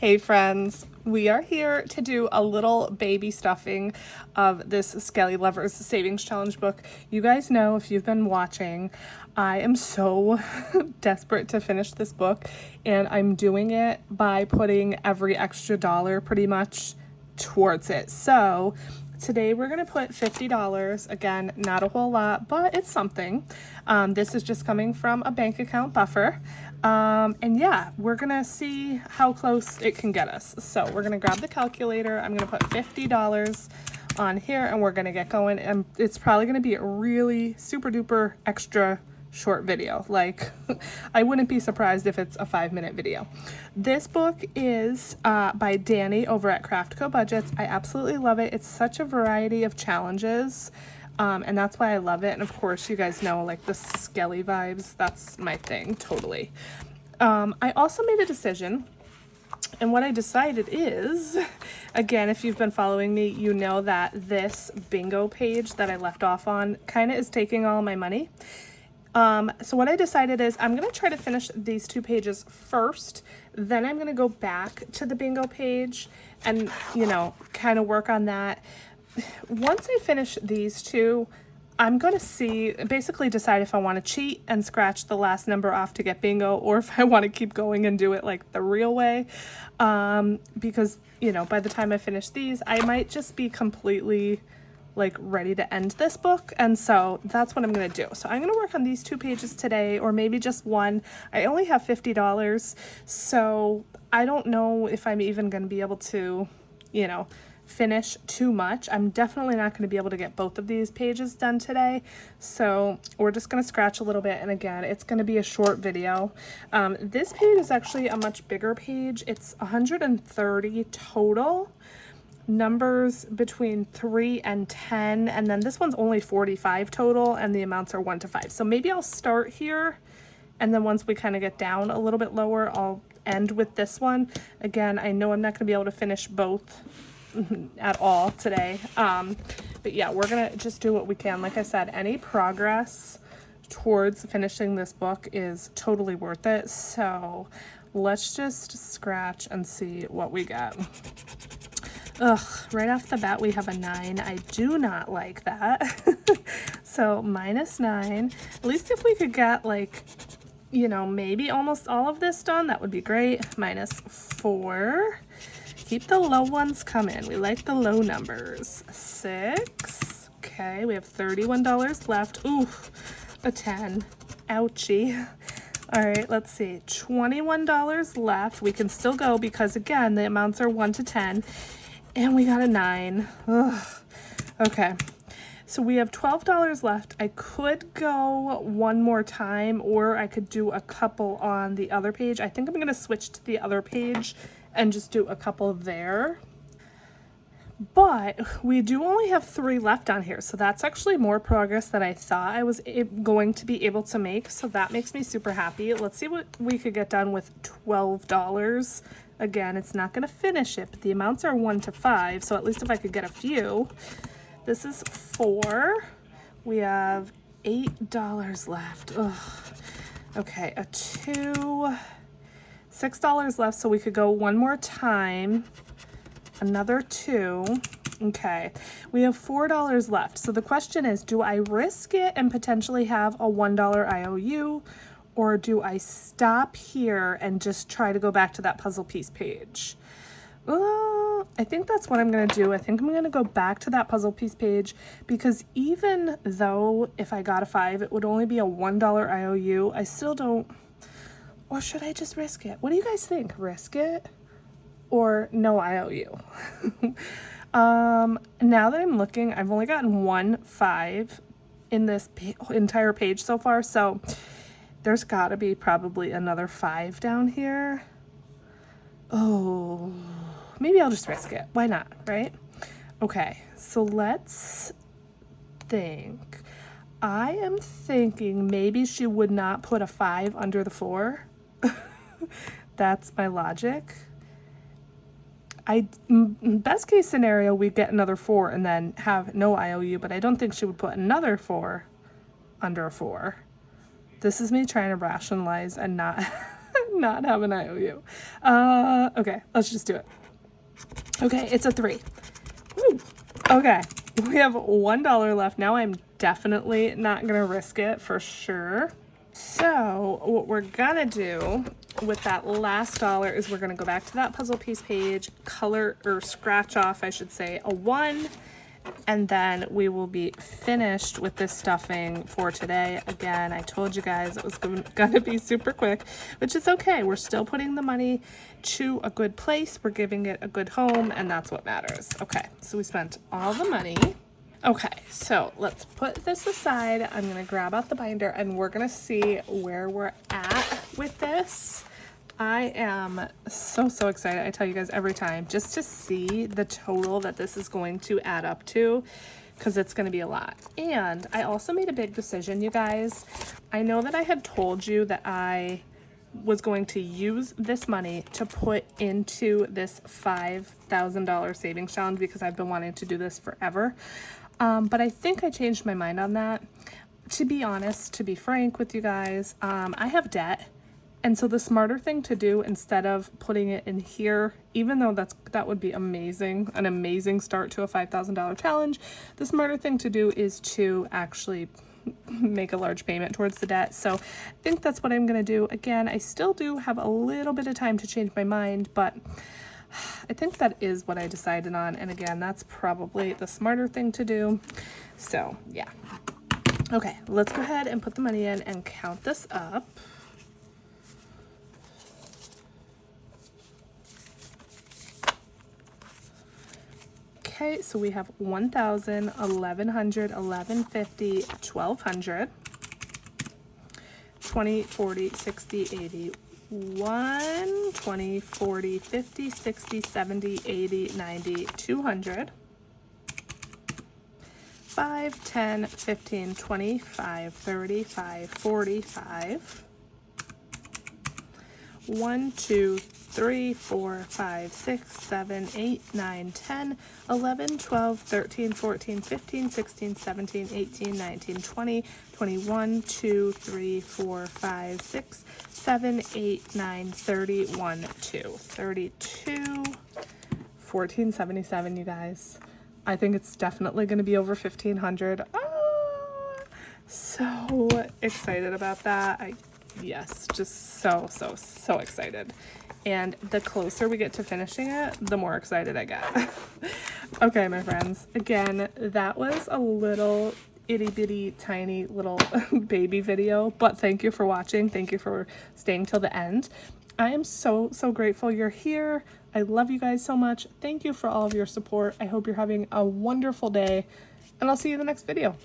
Hey friends, we are here to do a little baby stuffing of this Skellie Lovers Savings Challenge book. You guys know, if you've been watching, I am so desperate to finish this book, and I'm doing it by putting every extra dollar pretty much towards it. So today we're going to put $50. Again, not a whole lot, but it's something. This is just coming from a bank account buffer. And yeah, we're gonna see how close it can get us. So we're gonna grab the calculator. I'm gonna put $50 on here and we're gonna get going. And it's probably gonna be a really super duper extra short video. Like, I wouldn't be surprised if it's a 5-minute video. This book is by Danny over at Craft Co Budgets. I absolutely love it. It's such a variety of challenges. And that's why I love it. And of course, you guys know, like, the Skellie vibes, that's my thing, totally. I also made a decision, and what I decided is, again, if you've been following me, you know that this bingo page that I left off on kind of is taking all my money. So what I decided is I'm going to try to finish these 2 pages first, then I'm going to go back to the bingo page and, you know, kind of work on that. Once I finish these 2, I'm going to basically decide if I want to cheat and scratch the last number off to get bingo, or if I want to keep going and do it like the real way. Because, you know, by the time I finish these, I might just be completely like ready to end this book. And so that's what I'm going to do. So I'm going to work on these 2 pages today, or maybe just one. I only have $50, so I don't know if I'm even going to be able to, you know, finish too much. I'm definitely not going to be able to get both of these pages done today, so we're just going to scratch a little bit. And again, it's going to be a short video. This page is actually a much bigger page. It's 130 total numbers between 3 and 10, and then this one's only 45 total, and the amounts are 1 to 5. So maybe I'll start here, and then once we kind of get down a little bit lower, I'll end with this one. Again, I know I'm not going to be able to finish both at all today, but yeah, we're gonna just do what we can. Like I said, any progress towards finishing this book is totally worth it, so let's just scratch and see what we get. Ugh, right off the bat we have a 9. I do not like that. So -9. At least if we could get, like, you know, maybe almost all of this done, that would be great. -4. Keep the low ones coming. We like the low numbers. 6. Okay, we have $31 left. Ooh, a 10. Ouchie. All right, let's see. $21 left. We can still go because, again, the amounts are 1 to 10. And we got a 9. Ugh. Okay. So we have $12 left. I could go one more time, or I could do a couple on the other page. I think I'm going to switch to the other page and just do a couple there. But we do only have 3 left on here, so that's actually more progress than I thought I was going to be able to make, so that makes me super happy. Let's see what we could get done with $12. Again, it's not going to finish it, but the amounts are 1 to 5, so at least if I could get a few. This is 4. We have $8 left. Ugh. Okay, a 2. $6 left, so we could go one more time. Another 2. Okay, we have $4 left. So the question is, do I risk it and potentially have a $1 IOU, or do I stop here and just try to go back to that puzzle piece page? I think that's what I'm going to do. I think I'm going to go back to that puzzle piece page, because even though if I got a 5, it would only be a $1 IOU, I still don't. Or should I just risk it? What do you guys think? Risk it or no IOU? Now that I'm looking, I've only gotten 1 5 in this entire page so far, so there's got to be probably another 5 down here. Oh, maybe I'll just risk it. Why not, right? Okay, so let's think. I am thinking maybe she would not put a 5 under the 4. That's my logic. Best case scenario, we get another 4 and then have no IOU, but I don't think she would put another 4 under a 4. This is me trying to rationalize and not not have an IOU. Okay, let's just do it. Okay, it's a 3. Woo. Okay, we have $1 left. Now I'm definitely not going to risk it for sure. So what we're going to do with that last dollar is we're going to go back to that puzzle piece page, color or scratch off, I should say, a 1. And then we will be finished with this stuffing for today. Again, I told you guys it was gonna be super quick, which is okay. We're still putting the money to a good place. We're giving it a good home, and that's what matters. Okay, so we spent all the money. Okay, so let's put this aside. I'm gonna grab out the binder and we're gonna see where we're at with this. I am so excited. I tell you guys every time just to see the total that this is going to add up to, because it's going to be a lot. And I also made a big decision, you guys. I know that I had told you that I was going to use this money to put into this $5,000 savings challenge because I've been wanting to do this forever. But I think I changed my mind on that. To be honest, to be frank with you guys, I have debt. And so the smarter thing to do, instead of putting it in here, even though that would be amazing, an amazing start to a $5,000 challenge, the smarter thing to do is to actually make a large payment towards the debt. So I think that's what I'm going to do. Again, I still do have a little bit of time to change my mind, but I think that is what I decided on. And again, that's probably the smarter thing to do. So yeah. Okay, let's go ahead and put the money in and count this up. Okay, so we have 1,000, 1,100, 1,150, 1,200, 20, 40, 60, 80, 1, 20, 40, 50, 60, 70, 80, 90, 200, 5, 10, 15, 25, 35, 45, 1, 2, 3, 4, 5, 6, 7, 8, 9, 10, 11, 12, 13, 14, 15, 16, 17, 18, 19, 20, 21, 2, 3, 4, 5, 6, 7, 8, 9, 30, 1, 2, 32, 1477, you guys. I think it's definitely going to be over 1,500. Oh, so excited about that. Yes, just so excited. And the closer we get to finishing it, the more excited I get. Okay, my friends, again, that was a little itty bitty tiny little baby video, but thank you for watching. Thank you for staying till the end. I am so grateful you're here. I love you guys so much. Thank you for all of your support. I hope you're having a wonderful day, and I'll see you in the next video.